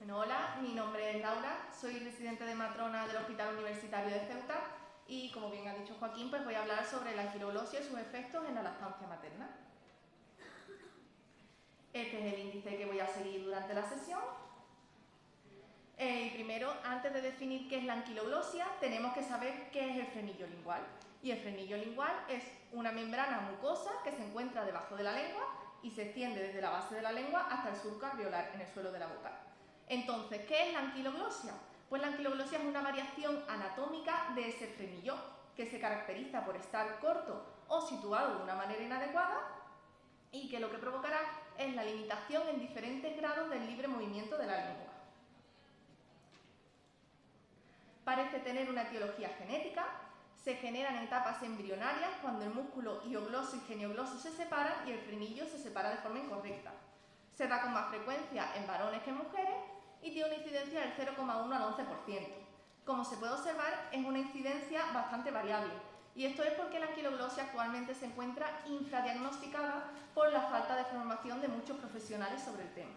Bueno, hola, mi nombre es Laura, soy residente de matrona del Hospital Universitario de Ceuta y, como bien ha dicho Joaquín, pues voy a hablar sobre la anquiloglosia y sus efectos en la lactancia materna. Este es el índice que voy a seguir durante la sesión. Y primero, antes de definir qué es la anquiloglosia, tenemos que saber qué es el frenillo lingual. Y el frenillo lingual es una membrana mucosa que se encuentra debajo de la lengua y se extiende desde la base de la lengua hasta el surco alveolar en el suelo de la boca. Entonces, ¿qué es la anquiloglosia? Pues la anquiloglosia es una variación anatómica de ese frenillo que se caracteriza por estar corto o situado de una manera inadecuada y que lo que provocará es la limitación en diferentes grados del libre movimiento de la lengua. Parece tener una etiología genética, se generan en etapas embrionarias cuando el músculo hiogloso y geniogloso se separan y el frenillo se separa de forma incorrecta. Se da con más frecuencia en varones que en mujeres y tiene una incidencia del 0,1 al 11%. Como se puede observar, es una incidencia bastante variable, y esto es porque la anquiloglosia actualmente se encuentra infradiagnosticada por la falta de formación de muchos profesionales sobre el tema.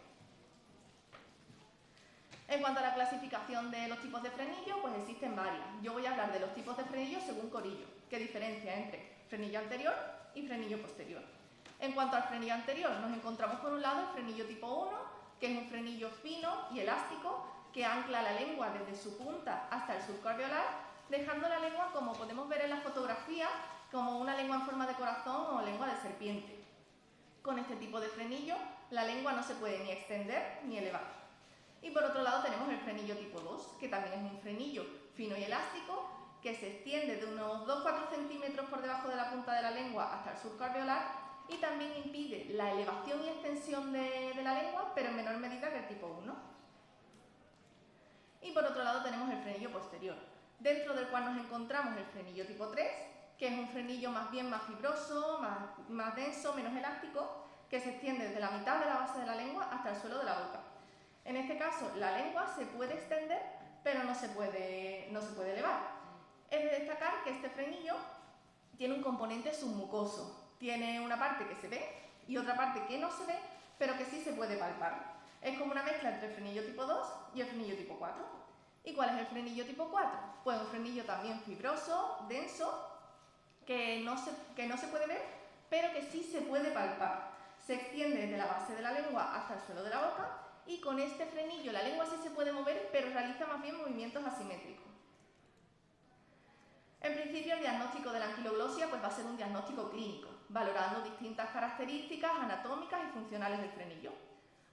En cuanto a la clasificación de los tipos de frenillo, pues existen varias. Yo voy a hablar de los tipos de frenillo según Corillo, que diferencia entre frenillo anterior y frenillo posterior. En cuanto al frenillo anterior, nos encontramos por un lado el frenillo tipo 1, que es un frenillo fino y elástico que ancla la lengua desde su punta hasta el surco alveolar, dejando la lengua, como podemos ver en la fotografía, como una lengua en forma de corazón o lengua de serpiente. Con este tipo de frenillo, la lengua no se puede ni extender ni elevar. Y por otro lado tenemos el frenillo tipo 2, que también es un frenillo fino y elástico, que se extiende de unos 2-4 centímetros por debajo de la punta de la lengua hasta el surco alveolar y también impide la elevación y extensión de la lengua, pero en menor medida que el tipo 1. Y por otro lado tenemos el frenillo posterior, dentro del cual nos encontramos el frenillo tipo 3, que es un frenillo más bien más fibroso, más denso, menos elástico, que se extiende desde la mitad de la base de la lengua hasta el suelo de la boca. En este caso, la lengua se puede extender, pero no se puede elevar. Es de destacar que este frenillo tiene un componente submucoso. Tiene una parte que se ve y otra parte que no se ve, pero que sí se puede palpar. Es como una mezcla entre el frenillo tipo 2 y el frenillo tipo 4. ¿Y cuál es el frenillo tipo 4? Pues un frenillo también fibroso, denso, que no se puede ver, pero que sí se puede palpar. Se extiende desde la base de la lengua hasta el suelo de la boca y con este frenillo la lengua sí se puede mover, pero realiza más bien movimientos asimétricos. En principio, el diagnóstico de la anquiloglosia va a ser un diagnóstico clínico, valorando distintas características anatómicas y funcionales del frenillo.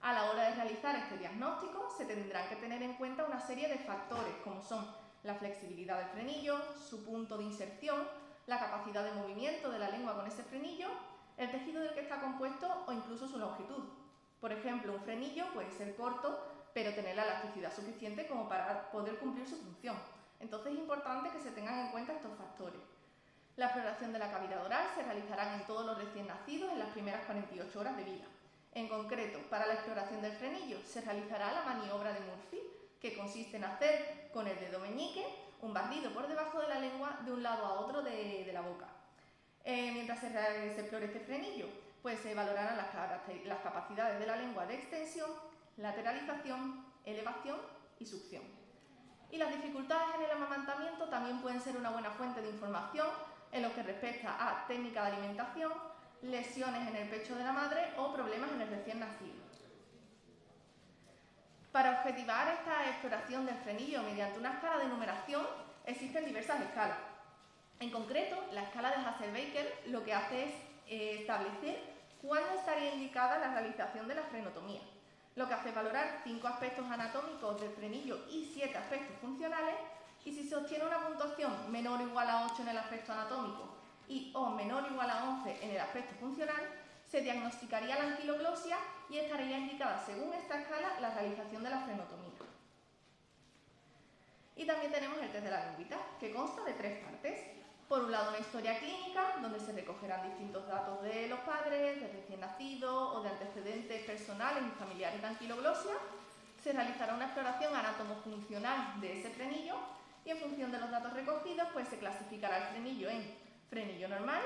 A la hora de realizar este diagnóstico, se tendrán que tener en cuenta una serie de factores, como son la flexibilidad del frenillo, su punto de inserción, la capacidad de movimiento de la lengua con ese frenillo, el tejido del que está compuesto o incluso su longitud. Por ejemplo, un frenillo puede ser corto, pero tener la elasticidad suficiente como para poder cumplir su función. Entonces es importante que se tengan en cuenta estos factores. La exploración de la cavidad oral se realizará en todos los recién nacidos en las primeras 48 horas de vida. En concreto, para la exploración del frenillo se realizará la maniobra de Murphy, que consiste en hacer con el dedo meñique un barrido por debajo de la lengua de un lado a otro de la boca. Mientras se explore este frenillo, pues se valorarán las capacidades de la lengua de extensión, lateralización, elevación y succión. Y las dificultades en el amamantamiento también pueden ser una buena fuente de información en lo que respecta a técnica de alimentación, lesiones en el pecho de la madre o problemas en el recién nacido. Para objetivar esta exploración del frenillo mediante una escala de numeración existen diversas escalas. En concreto, la escala de Hasselbacher lo que hace es establecer cuándo estaría indicada la realización de la frenotomía. Lo que hace valorar 5 aspectos anatómicos del frenillo y 7 aspectos funcionales, y si se obtiene una puntuación menor o igual a 8 en el aspecto anatómico y o menor o igual a 11 en el aspecto funcional, se diagnosticaría la anquiloglosia y estaría indicada según esta escala la realización de la frenotomía. Y también tenemos el test de la lengüita, que consta de 3 partes. Por un lado, una historia clínica, donde se recogerán distintos datos de los padres, de recién nacidos o de antecedentes personales y familiares de anquiloglosia. Se realizará una exploración anatomofuncional de ese frenillo y en función de los datos recogidos, pues se clasificará el frenillo en frenillo normal,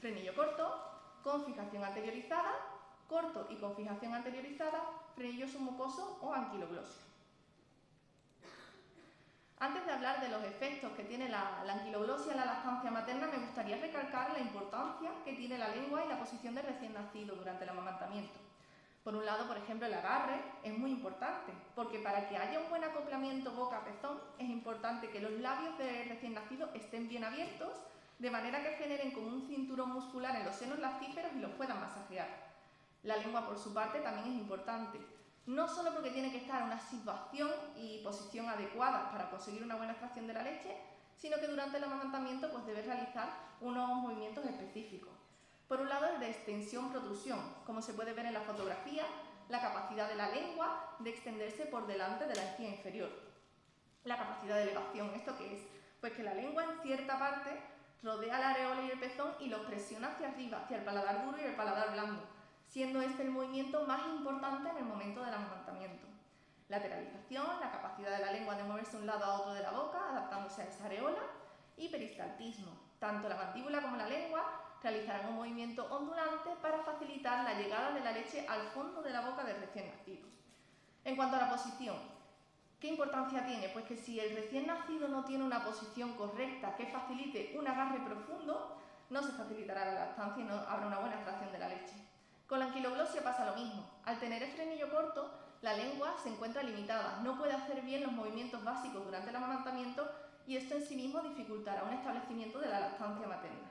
frenillo corto, con fijación anteriorizada, corto y con fijación anteriorizada, frenillo submucoso o anquiloglosia. Antes de hablar de los efectos que tiene la anquiloglosia en la lactancia materna, me gustaría recalcar la importancia que tiene la lengua y la posición del recién nacido durante el amamantamiento. Por un lado, por ejemplo, el agarre es muy importante, porque para que haya un buen acoplamiento boca-pezón es importante que los labios del recién nacido estén bien abiertos, de manera que generen como un cinturón muscular en los senos lactíferos y los puedan masajear. La lengua, por su parte, también es importante, no solo porque tiene que estar en una situación y posición adecuadas para conseguir una buena extracción de la leche, sino que durante el amamantamiento pues, debe realizar unos movimientos específicos. Por un lado, el de extensión-protrusión, como se puede ver en la fotografía, la capacidad de la lengua de extenderse por delante de la encía inferior. La capacidad de elevación, ¿esto qué es? Pues que la lengua en cierta parte rodea la areola y el pezón y los presiona hacia arriba, hacia el paladar duro y el paladar blando, siendo este el movimiento más importante en el momento del amamantamiento. Lateralización, la capacidad de la lengua de moverse de un lado a otro de la boca, adaptándose a esa areola, y peristaltismo. Tanto la mandíbula como la lengua realizarán un movimiento ondulante para facilitar la llegada de la leche al fondo de la boca del recién nacido. En cuanto a la posición, ¿qué importancia tiene? Pues que si el recién nacido no tiene una posición correcta que facilite un agarre profundo, no se facilitará la lactancia y no habrá una buena extracción de la leche. Con la anquiloglosia pasa lo mismo. Al tener el frenillo corto, la lengua se encuentra limitada, no puede hacer bien los movimientos básicos durante el amamantamiento y esto en sí mismo dificultará un establecimiento de la lactancia materna.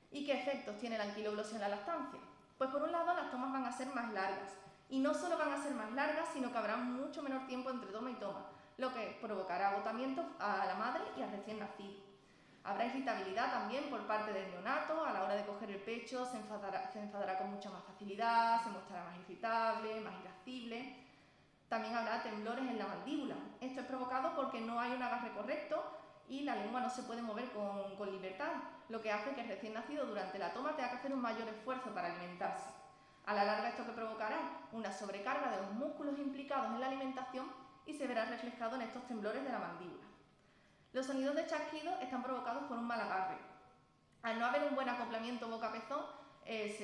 ¿Y qué efectos tiene la anquiloglosia en la lactancia? Pues por un lado las tomas van a ser más largas, y no solo van a ser más largas, sino que habrá mucho menor tiempo entre toma y toma, lo que provocará agotamiento a la madre y al recién nacido. Habrá irritabilidad también por parte del neonato, a la hora de coger el pecho se enfadará con mucha más facilidad, se mostrará más irritable, más irascible. También habrá temblores en la mandíbula. Esto es provocado porque no hay un agarre correcto y la lengua no se puede mover con libertad, lo que hace que el recién nacido durante la toma tenga que hacer un mayor esfuerzo para alimentarse. A la larga, ¿esto que provocará? Una sobrecarga de los músculos implicados en la alimentación y se verá reflejado en estos temblores de la mandíbula. Los sonidos de chasquido están provocados por un mal agarre. Al no haber un buen acoplamiento boca-pezón,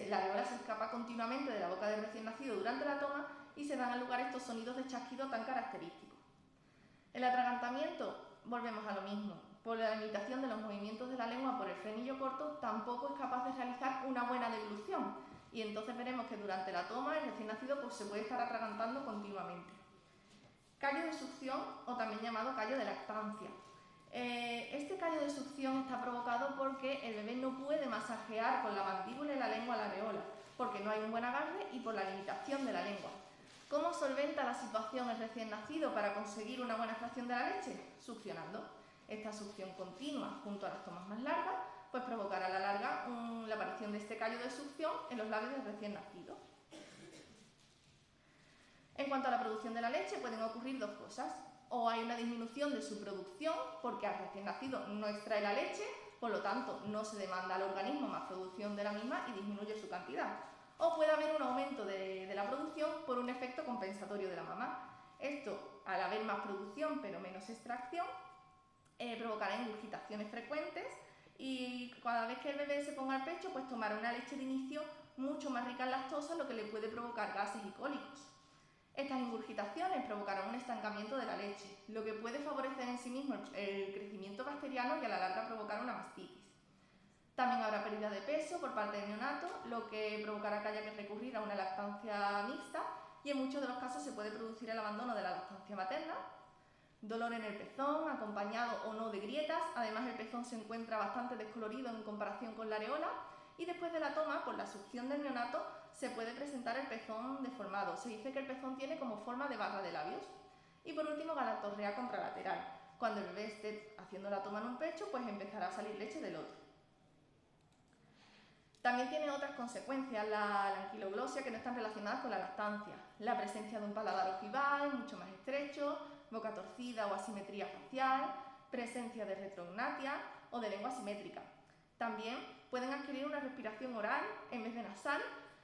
la areola se escapa continuamente de la boca del recién nacido durante la toma y se dan al lugar estos sonidos de chasquido tan característicos. El atragantamiento, volvemos a lo mismo. Por la limitación de los movimientos de la lengua por el frenillo corto, tampoco es capaz de realizar una buena deglución y entonces veremos que durante la toma el recién nacido pues, se puede estar atragantando continuamente. Callo de succión o también llamado callo de lactancia. Este callo de succión está provocado porque el bebé no puede masajear con la mandíbula y la lengua la areola, porque no hay un buen agarre y por la limitación de la lengua. ¿Cómo solventa la situación el recién nacido para conseguir una buena extracción de la leche? Succionando. Esta succión continua junto a las tomas más largas pues provocará a la larga la aparición de este callo de succión en los labios del recién nacido. En cuanto a la producción de la leche pueden ocurrir dos cosas. O hay una disminución de su producción porque al recién nacido no extrae la leche, por lo tanto no se demanda al organismo más producción de la misma y disminuye su cantidad. O puede haber un aumento de la producción por un efecto compensatorio de la mamá. Esto, al haber más producción pero menos extracción, provocará ingurgitaciones frecuentes y cada vez que el bebé se ponga al pecho, pues tomará una leche de inicio mucho más rica en lactosa, lo que le puede provocar gases y cólicos. Estas ingurgitaciones provocarán un estancamiento de la leche, lo que puede favorecer en sí mismo el crecimiento bacteriano y a la larga provocar una mastitis. También habrá pérdida de peso por parte del neonato, lo que provocará que haya que recurrir a una lactancia mixta y en muchos de los casos se puede producir el abandono de la lactancia materna. Dolor en el pezón, acompañado o no de grietas, además el pezón se encuentra bastante descolorido en comparación con la areola y después de la toma, por la succión del neonato, se puede presentar el pezón deformado. Se dice que el pezón tiene como forma de barra de labios. Y por último, galatorrea contralateral. Cuando el bebé esté haciendo la toma en un pecho, pues empezará a salir leche del otro. También tiene otras consecuencias la anquiloglosia que no están relacionadas con la lactancia. La presencia de un paladar ojival mucho más estrecho, boca torcida o asimetría facial, presencia de retrognatia o de lengua asimétrica. También pueden adquirir una respiración oral en vez de nasal,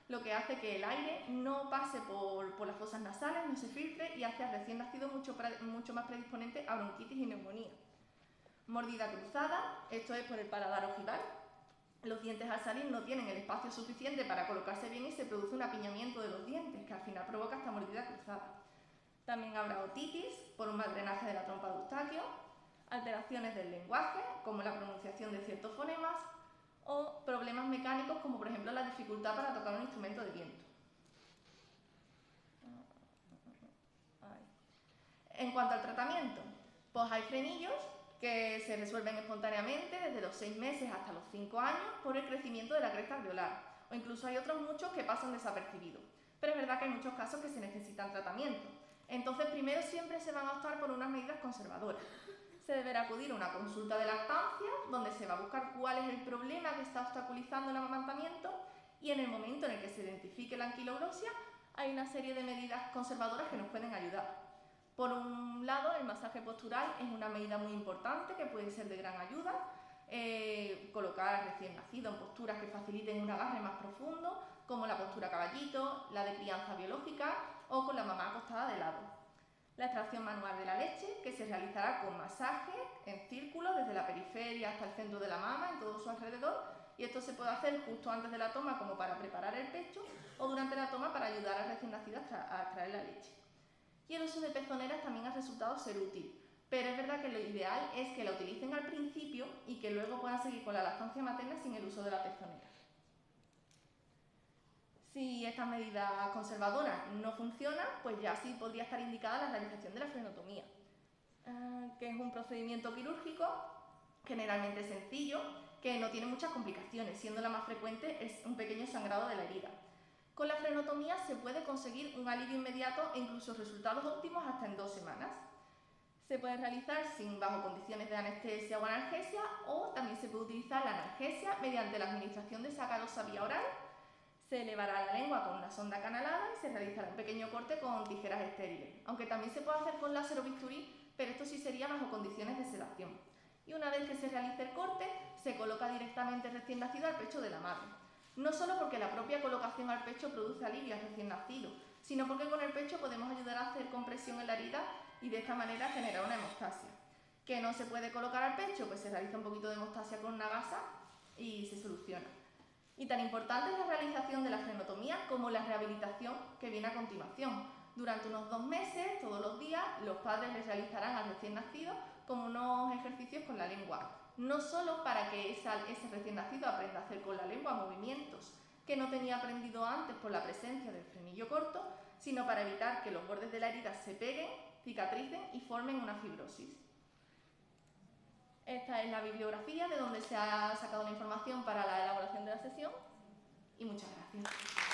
lo que hace que el aire no pase por las fosas nasales, no se filtre y hace al recién nacido mucho más predisponente a bronquitis y neumonía. Mordida cruzada, esto es por el paladar ojival. Los dientes al salir no tienen el espacio suficiente para colocarse bien y se produce un apiñamiento de los dientes, que al final provoca esta mordida cruzada. También habrá otitis por un mal drenaje de la trompa de Eustaquio, alteraciones del lenguaje, como la pronunciación de ciertos fonemas, o problemas mecánicos, como por ejemplo la dificultad para tocar un instrumento de viento. En cuanto al tratamiento, pues hay frenillos que se resuelven espontáneamente desde los 6 meses hasta los 5 años por el crecimiento de la cresta alveolar, o incluso hay otros muchos que pasan desapercibidos. Pero es verdad que hay muchos casos que se necesitan tratamiento. Entonces, primero siempre se van a optar por unas medidas conservadoras. Se deberá acudir a una consulta de lactancia, donde se va a buscar cuál es el problema que está obstaculizando el amamantamiento, y en el momento en el que se identifique la anquiloglosia, hay una serie de medidas conservadoras que nos pueden ayudar. Por un lado, el masaje postural es una medida muy importante que puede ser de gran ayuda. Colocar al recién nacido en posturas que faciliten un agarre más profundo, como la postura caballito, la de crianza biológica o con la mamá acostada de lado. La extracción manual de la leche, que se realizará con masaje en círculo desde la periferia hasta el centro de la mama, en todo su alrededor, y esto se puede hacer justo antes de la toma como para preparar el pecho o durante la toma para ayudar al recién nacido a extraer la leche. Y el uso de pezoneras también ha resultado ser útil, pero es verdad que lo ideal es que la utilicen al principio y que luego puedan seguir con la lactancia materna sin el uso de la pezonera. Si estas medidas conservadoras no funcionan, pues ya sí podría estar indicada la realización de la frenotomía, que es un procedimiento quirúrgico generalmente sencillo, que no tiene muchas complicaciones, siendo la más frecuente es un pequeño sangrado de la herida. Con la frenotomía se puede conseguir un alivio inmediato e incluso resultados óptimos hasta en 2 semanas. Se puede realizar bajo condiciones de anestesia o analgesia, o también se puede utilizar la analgesia mediante la administración de sacarosa vía oral. Se elevará la lengua con una sonda canalada y se realizará un pequeño corte con tijeras estériles, aunque también se puede hacer con láser o bisturí, pero esto sí sería bajo condiciones de sedación. Y una vez que se realice el corte, se coloca directamente el recién nacido al pecho de la madre. No solo porque la propia colocación al pecho produce alivio al recién nacido, sino porque con el pecho podemos ayudar a hacer compresión en la herida y de esta manera generar una hemostasia. ¿Que no se puede colocar al pecho? Pues se realiza un poquito de hemostasia con una gasa y se soluciona. Y tan importante es la realización de la frenotomía como la rehabilitación que viene a continuación. Durante unos 2 meses, todos los días, los padres les realizarán al recién nacido como unos ejercicios con la lengua. No solo para que ese recién nacido aprenda a hacer con la lengua movimientos que no tenía aprendido antes por la presencia del frenillo corto, sino para evitar que los bordes de la herida se peguen, cicatricen y formen una fibrosis. Esta es la bibliografía de donde se ha sacado la información para la elaboración de la sesión y muchas gracias.